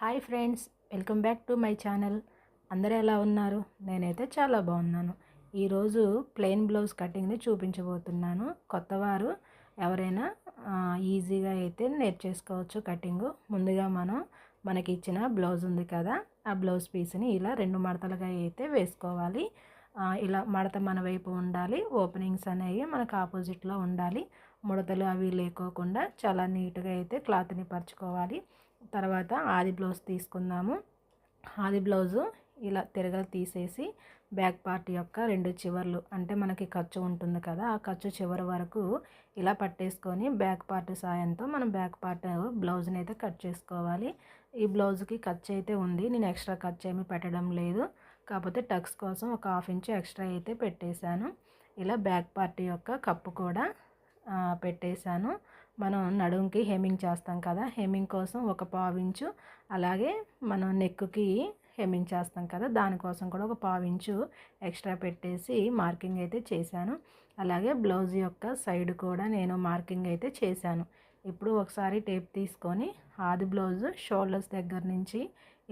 Hi friends, welcome back to my channel. అందరూ ఎలా ఉన్నారు? నేనైతే చాలా బాగున్నాను. ఈరోజు ప్లెయిన్ బ్లౌజ్ కటింగ్ని చూపించబోతున్నాను. కొత్తవారు ఎవరైనా ఈజీగా అయితే నేర్చేసుకోవచ్చు కటింగు. ముందుగా మనకి ఇచ్చిన బ్లౌజ్ ఉంది కదా, ఆ బ్లౌజ్ పీస్ని ఇలా 2 మడతలుగా అయితే వేసుకోవాలి. ఇలా మడత మన వైపు ఉండాలి, ఓపెనింగ్స్ అనేవి మనకు ఆపోజిట్లో ఉండాలి. ముడతలు అవి లేకోకుండా చాలా నీట్గా అయితే క్లాత్ని పరుచుకోవాలి. తర్వాత ఆది బ్లౌజ్ తీసుకుందాము. ఆది బ్లౌజు ఇలా తిరగలు తీసేసి బ్యాక్ పార్ట్ యొక్క 2 చివర్లు, అంటే మనకి ఖర్చు ఉంటుంది కదా, ఆ ఖర్చు చివరి వరకు ఇలా పట్టేసుకొని బ్యాక్ పార్ట్ సాయంతో మనం బ్యాక్ పార్ట్ బ్లౌజ్ని అయితే కట్ చేసుకోవాలి. ఈ బ్లౌజ్కి ఖర్చు అయితే ఉంది, నేను ఎక్స్ట్రా ఖర్చు ఏమీ పెట్టడం లేదు. కాకపోతే టక్స్ కోసం ఒక 1/2 ఇంచు ఎక్స్ట్రా అయితే పెట్టేశాను. ఇలా బ్యాక్ పార్ట్ యొక్క కప్పు కూడా పెట్టేశాను. మనం నడుంకి హెమ్మింగ్ చేస్తాం కదా, హెమ్మింగ్ కోసం ఒక 1/2 ఇంచు, అలాగే మనం నెక్కి హెమ్మింగ్ చేస్తాం కదా, దానికోసం కూడా ఒక 1/2 ఇంచు ఎక్స్ట్రా పెట్టేసి మార్కింగ్ అయితే చేశాను. అలాగే బ్లౌజ్ యొక్క సైడ్ కూడా నేను మార్కింగ్ అయితే చేశాను. ఇప్పుడు ఒకసారి టేప్ తీసుకొని ఆది బ్లౌజ్ షోల్డర్స్ దగ్గర నుంచి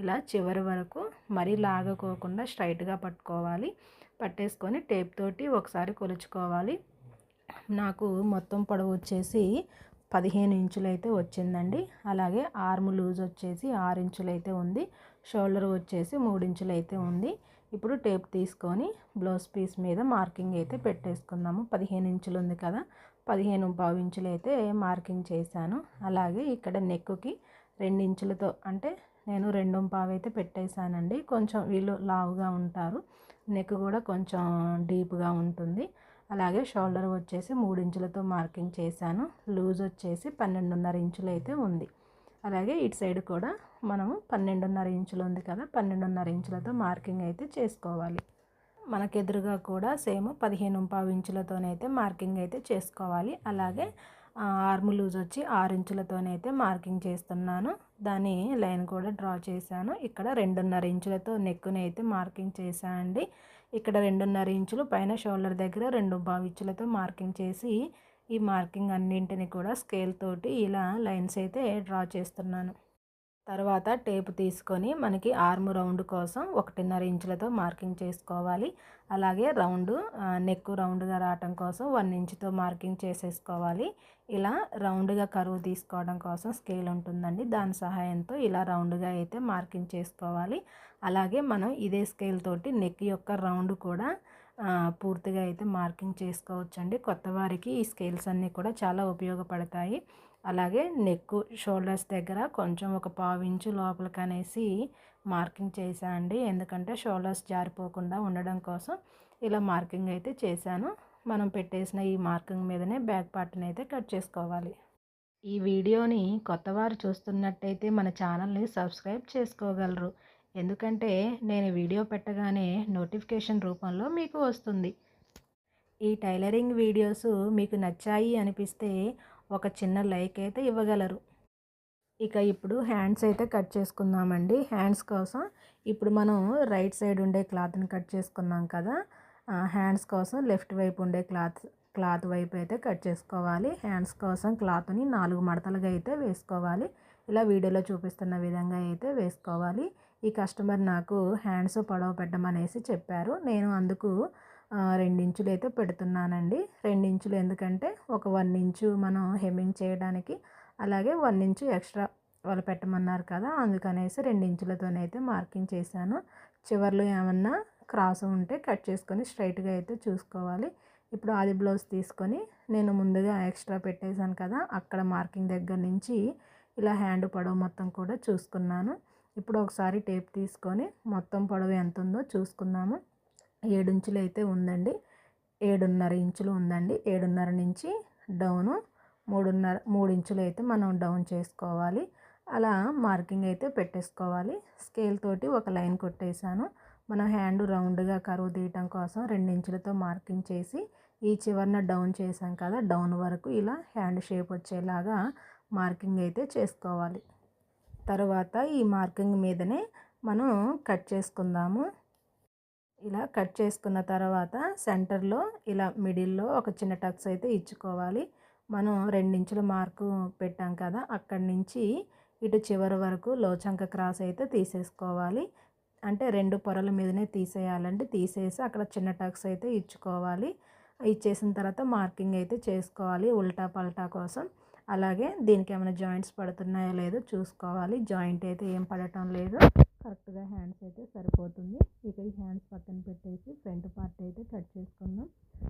ఇలా చివరి వరకు మరీ లాగకోకుండా స్ట్రైట్గా పట్టుకోవాలి. పట్టేసుకొని టేప్ తోటి ఒకసారి కొలుచుకోవాలి. నాకు మొత్తం పొడవు వచ్చేసి 15 ఇంచులు అయితే వచ్చిందండి. అలాగే ఆర్మ్ లూజ్ వచ్చేసి 6 ఇంచులు అయితే ఉంది. షోల్డర్ వచ్చేసి 3 ఇంచులు అయితే ఉంది. ఇప్పుడు టేప్ తీసుకొని బ్లౌజ్ పీస్ మీద మార్కింగ్ అయితే పెట్టేసుకుందాము. 15 ఇంచులు ఉంది కదా, 15.5 ఇంచులు అయితే మార్కింగ్ చేశాను. అలాగే ఇక్కడ నెక్కి 2 ఇంచులతో, అంటే నేను 2.5 అయితే పెట్టేశానండి. కొంచెం వీళ్ళు లావుగా ఉంటారు, నెక్ కూడా కొంచెం డీప్గా ఉంటుంది. అలాగే షోల్డర్ వచ్చేసి 3 ఇంచులతో మార్కింగ్ చేశాను. లూజ్ వచ్చేసి 12.5 ఇంచులు అయితే ఉంది. అలాగే ఇటు సైడ్ కూడా మనము 12.5 ఇంచులు ఉంది కదా, 12.5 ఇంచులతో మార్కింగ్ అయితే చేసుకోవాలి. మనకు ఎదురుగా కూడా సేమ్ 15.5 ఇంచులతోనైతే మార్కింగ్ అయితే చేసుకోవాలి. అలాగే ఆర్మ్ లూజ్ వచ్చి 6 ఇంచులతోనైతే మార్కింగ్ చేస్తున్నాను. దాని లైన్ కూడా డ్రా చేశాను. ఇక్కడ 2.5 ఇంచులతో నెక్కుని అయితే మార్కింగ్ చేశానండి. ఇక్కడ 2.5 ఇంచులు పైన షోల్డర్ దగ్గర 2.5 ఇంచులతో మార్కింగ్ చేసి ఈ మార్కింగ్ అన్నింటిని కూడా స్కేల్ తోటి ఇలా లైన్స్ అయితే డ్రా చేస్తున్నాను. తర్వాత టేప్ తీసుకొని మనకి ఆర్మ్ రౌండ్ కోసం 1.5 ఇంచులతో మార్కింగ్ చేసుకోవాలి. అలాగే నెక్ రౌండ్గా రావటం కోసం 1 ఇంచుతో మార్కింగ్ చేసేసుకోవాలి. ఇలా రౌండ్గా కరువు తీసుకోవడం కోసం స్కేల్ ఉంటుందండి, దాని సహాయంతో ఇలా రౌండ్గా అయితే మార్కింగ్ చేసుకోవాలి. అలాగే మనం ఇదే స్కేల్ తోటి నెక్ యొక్క రౌండ్ కూడా పూర్తిగా అయితే మార్కింగ్ చేసుకోవచ్చండి. కొత్త వారికి ఈ స్కేల్స్ అన్నీ కూడా చాలా ఉపయోగపడతాయి. అలాగే నెక్ షోల్డర్స్ దగ్గర కొంచెం ఒక 1/2 ఇంచు లోపలికి అనేసి మార్కింగ్ చేశానండి, ఎందుకంటే షోల్డర్స్ జారిపోకుండా ఉండడం కోసం ఇలా మార్కింగ్ అయితే చేశాను. మనం పెట్టేసిన ఈ మార్కింగ్ మీదనే బ్యాక్ పార్ట్ని అయితే కట్ చేసుకోవాలి. ఈ వీడియోని కొత్తవారు చూస్తున్నట్టయితే మన ఛానల్ని సబ్స్క్రైబ్ చేసుకోగలరు, ఎందుకంటే నేను వీడియో పెట్టగానే నోటిఫికేషన్ రూపంలో మీకు వస్తుంది. ఈ టైలరింగ్ వీడియోస్ మీకు నచ్చాయి అనిపిస్తే ఒక చిన్న లైక్ అయితే ఇవ్వగలరు. ఇక ఇప్పుడు హ్యాండ్స్ అయితే కట్ చేసుకుందామండి. హ్యాండ్స్ కోసం ఇప్పుడు మనం రైట్ సైడ్ ఉండే క్లాత్ని కట్ చేసుకున్నాం కదా, హ్యాండ్స్ కోసం లెఫ్ట్ వైపు ఉండే క్లాత్ వైపు అయితే కట్ చేసుకోవాలి. హ్యాండ్స్ కోసం క్లాత్ని 4 మడతలుగా అయితే వేసుకోవాలి. ఇలా వీడియోలో చూపిస్తున్న విధంగా అయితే వేసుకోవాలి. ఈ కస్టమర్ నాకు హ్యాండ్స్ పొడవు పెట్టమనేసి చెప్పారు. నేను అందుకు 2 ఇంచులు అయితే పెడుతున్నానండి. 2 ఇంచులు ఎందుకంటే ఒక 1 ఇంచు మనం హెమ్మింగ్ చేయడానికి, అలాగే 1 ఇంచు ఎక్స్ట్రా వాళ్ళు పెట్టమన్నారు కదా, అందుకనేసి 2 ఇంచులతోనైతే మార్కింగ్ చేశాను. చివర్లు ఏమన్నా క్రాస్ ఉంటే కట్ చేసుకొని స్ట్రైట్గా అయితే చూసుకోవాలి. ఇప్పుడు ఆది బ్లౌజ్ తీసుకొని నేను ముందుగా ఎక్స్ట్రా పెట్టేశాను కదా, అక్కడ మార్కింగ్ దగ్గర నుంచి ఇలా హ్యాండ్ పొడవు మొత్తం కూడా చూసుకున్నాను. ఇప్పుడు ఒకసారి టేప్ తీసుకొని మొత్తం పొడవు ఎంత ఉందో చూసుకుందాము. 7 ఇంచులు అయితే ఉందండి, 7.5 ఇంచులు ఉందండి. 7.5 నుంచి డౌను 3 ఇంచులు అయితే మనం డౌన్ చేసుకోవాలి. అలా మార్కింగ్ అయితే పెట్టేసుకోవాలి. స్కేల్ తోటి ఒక లైన్ కొట్టేశాను. మనం హ్యాండ్ రౌండ్గా కరువు తీయటం కోసం 2 ఇంచులతో మార్కింగ్ చేసి ఈ చివరన డౌన్ చేసాం కదా, డౌన్ వరకు ఇలా హ్యాండ్ షేప్ వచ్చేలాగా మార్కింగ్ అయితే చేసుకోవాలి. తర్వాత ఈ మార్కింగ్ మీదనే మనం కట్ చేసుకుందాము. ఇలా కట్ చేసుకున్న తర్వాత సెంటర్లో ఇలా మిడిల్లో ఒక చిన్న టక్స్ అయితే ఇచ్చుకోవాలి. మనం 2 ఇంచుల మార్కు పెట్టాం కదా, అక్కడి నుంచి ఇటు చివరి వరకు లోచంక క్రాస్ అయితే తీసేసుకోవాలి. అంటే 2 పొరల మీదనే తీసేయాలండి. తీసేసి అక్కడ చిన్న టక్స్ అయితే ఇచ్చుకోవాలి. ఇచ్చేసిన తర్వాత మార్కింగ్ అయితే చేసుకోవాలి ఉల్టా పల్టా కోసం. అలాగే దీనికి ఏమైనా జాయింట్స్ పడుతున్నాయో లేదో చూసుకోవాలి. జాయింట్ అయితే ఏం పడటం లేదు, కరెక్ట్గా హ్యాండ్స్ అయితే సరిపోతుంది. ఇక ఈ హ్యాండ్స్ పక్కన పెట్టేసి ఫ్రంట్ పార్ట్ అయితే కట్ చేసుకుందాం.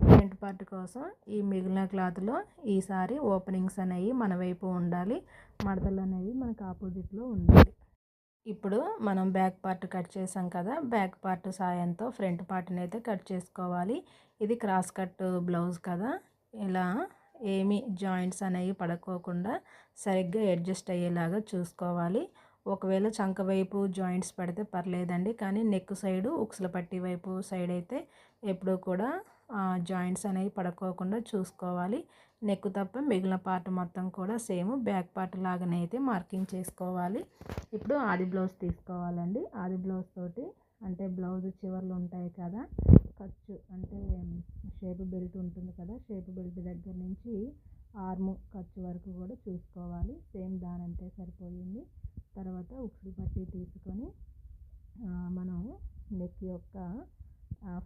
ఫ్రంట్ పార్ట్ కోసం ఈ మిగిలిన క్లాత్లో ఈసారి ఓపెనింగ్స్ అనేవి మన వైపు ఉండాలి, మడతలు అనేవి మనకు ఆపోజిట్లో ఉండాలి. ఇప్పుడు మనం బ్యాక్ పార్ట్ కట్ చేసాం కదా, బ్యాక్ పార్ట్ సాయంతో ఫ్రంట్ పార్ట్ని అయితే కట్ చేసుకోవాలి. ఇది క్రాస్ కట్ బ్లౌజ్ కదా, ఇలా ఏమి జాయింట్స్ అనేవి పడుకోకుండా సరిగ్గా అడ్జస్ట్ అయ్యేలాగా చూసుకోవాలి. ఒకవేళ చంక వైపు జాయింట్స్ పడితే పర్లేదండి, కానీ నెక్ సైడు ఉక్సుల పట్టి వైపు సైడ్ అయితే ఎప్పుడూ కూడా జాయింట్స్ అనేవి పడుకోకుండా చూసుకోవాలి. నెక్ తప్ప మిగిలిన పార్ట్ మొత్తం కూడా సేమ్ బ్యాక్ పార్ట్ లాగానే అయితే మార్కింగ్ చేసుకోవాలి. ఇప్పుడు ఆది బ్లౌజ్ తీసుకోవాలండి. ఆది బ్లౌజ్ తోటి అంటే బ్లౌజ్ చివర్లు ఉంటాయి కదా, ఖర్చు అంటే షేప్ బెల్ట్ ఉంటుంది కదా, షేప్ బెల్ట్ దగ్గర నుంచి ఆర్మ్ ఖర్చు వరకు కూడా చూసుకోవాలి. సేమ్ దానంతే సరిపోయింది. తర్వాత ఉక్సులు పట్టి తీసుకొని మనం నెక్ యొక్క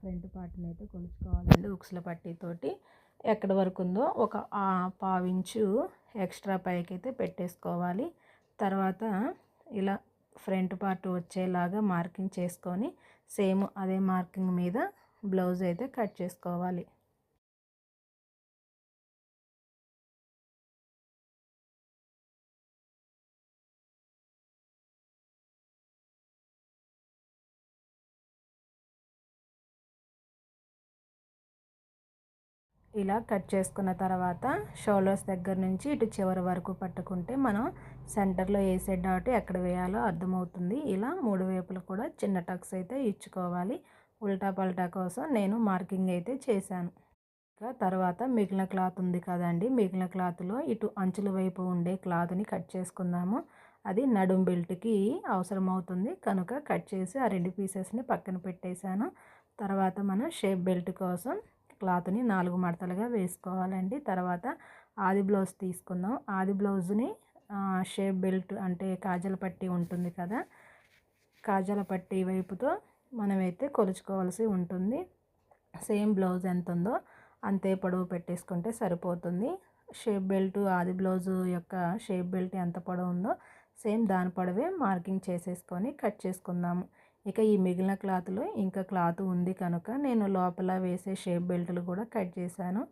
ఫ్రంట్ పార్ట్ని అయితే కొలుచుకోవాలండి. ఉక్సుల పట్టీతోటి ఎక్కడి వరకు ఉందో ఒక పావించు ఎక్స్ట్రా పైకి అయితే పెట్టేసుకోవాలి. తర్వాత ఇలా ఫ్రంట్ పార్ట్ వచ్చేలాగా మార్కింగ్ చేసుకొని సేమ్ అదే మార్కింగ్ మీద బ్లౌజ్ అయితే కట్ చేసుకోవాలి. ఇలా కట్ చేసుకున్న తర్వాత షోల్డర్స్ దగ్గర నుంచి ఇటు చివరి వరకు పట్టుకుంటే మనం సెంటర్లో వేసే డాట్ ఎక్కడ వేయాలో అర్థమవుతుంది. ఇలా 3 వైపులు కూడా చిన్న టక్స్ అయితే ఇచ్చుకోవాలి. ఉల్టా పల్టా కోసం నేను మార్కింగ్ అయితే చేశాను. ఇంకా తర్వాత మిగిలిన క్లాత్ ఉంది కదండి, మిగిలిన క్లాత్లో ఇటు అంచుల వైపు ఉండే క్లాత్ని కట్ చేసుకుందాము. అది నడుం బెల్ట్కి అవసరం అవుతుంది కనుక కట్ చేసి ఆ 2 పీసెస్ని పక్కన పెట్టేశాను. తర్వాత మనం షేప్ బెల్ట్ కోసం క్లాత్ని 4 మడతలుగా వేసుకోవాలండి. తర్వాత ఆది బ్లౌజ్ తీసుకుందాం. ఆది బ్లౌజ్ని షేప్ బెల్ట్ అంటే కాజల పట్టీ ఉంటుంది కదా, కాజల పట్టీ వైపుతో మనమైతే కొలుచుకోవాల్సి ఉంటుంది. సేమ్ బ్లౌజ్ ఎంత ఉందో అంతే పొడవు పెట్టేసుకుంటే సరిపోతుంది. షేప్ బెల్ట్ ఆది బ్లౌజు యొక్క షేప్ బెల్ట్ ఎంత పొడవు ఉందో సేమ్ దాని పొడవే మార్కింగ్ చేసేసుకొని కట్ చేసుకుందాము. ఇక ఈ మిగిలిన క్లాత్లో ఇంకా క్లాత్ ఉంది కనుక నేను లోపల వేసే షేప్ బెల్ట్లు కూడా కట్ చేశాను.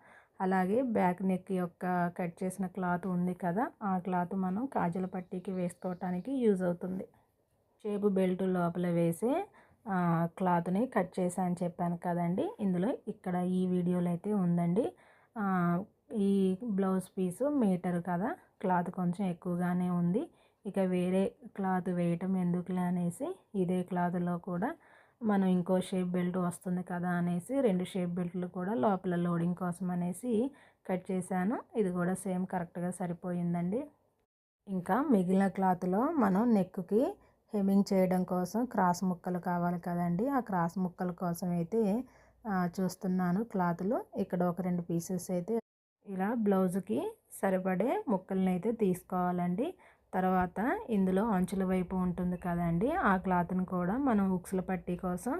అలాగే బ్యాక్ నెక్ యొక్క కట్ చేసిన క్లాత్ ఉంది కదా, ఆ క్లాత్ మనం కాజల పట్టీకి వేసుకోవటానికి యూజ్ అవుతుంది. షేప్ బెల్ట్ లోపల వేసే క్లాత్ని కట్ చేశాను చెప్పాను కదండి, ఇందులో ఇక్కడ ఈ వీడియోలో అయితే ఉందండి. ఈ బ్లౌజ్ పీసు మీటర్ కదా, క్లాత్ కొంచెం ఎక్కువగానే ఉంది. ఇక వేరే క్లాత్ వేయటం ఎందుకులే అనేసి ఇదే క్లాత్లో కూడా మనం ఇంకో షేప్ బెల్ట్ వస్తుంది కదా అనేసి 2 షేప్ బెల్ట్లు కూడా లోపల లోడింగ్ కోసం అనేసి కట్ చేశాను. ఇది కూడా సేమ్ కరెక్ట్గా సరిపోయిందండి. ఇంకా మిగిలిన క్లాత్లో మనం నెక్కి హెమ్మింగ్ చేయడం కోసం క్రాస్ ముక్కలు కావాలి కదండి, ఆ క్రాస్ ముక్కల కోసం అయితే చూస్తున్నాను క్లాత్లో. ఇక్కడ ఒక 2 పీసెస్ అయితే ఇలా బ్లౌజ్కి సరిపడే ముక్కలను అయితే తీసుకోవాలండి. తర్వాత ఇందులో అంచుల వైపు ఉంటుంది కదండి, ఆ క్లాత్ని కూడా మనం ఉక్సుల పట్టీ కోసం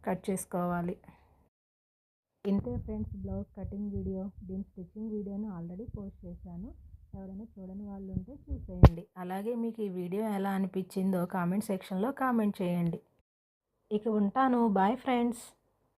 కట్ చేసుకోవాలి. ఇంతే ఫ్రెండ్స్ బ్లౌజ్ కటింగ్ వీడియో. దీని స్టిచ్చింగ్ వీడియోని ఆల్రెడీ పోస్ట్ చేశాను, ఎవరైనా చూడని వాళ్ళు ఉంటే చూసేయండి. అలాగే మీకు ఈ వీడియో ఎలా అనిపించిందో కామెంట్ సెక్షన్లో కామెంట్ చేయండి. ఇక ఉంటాను, బాయ్ ఫ్రెండ్స్.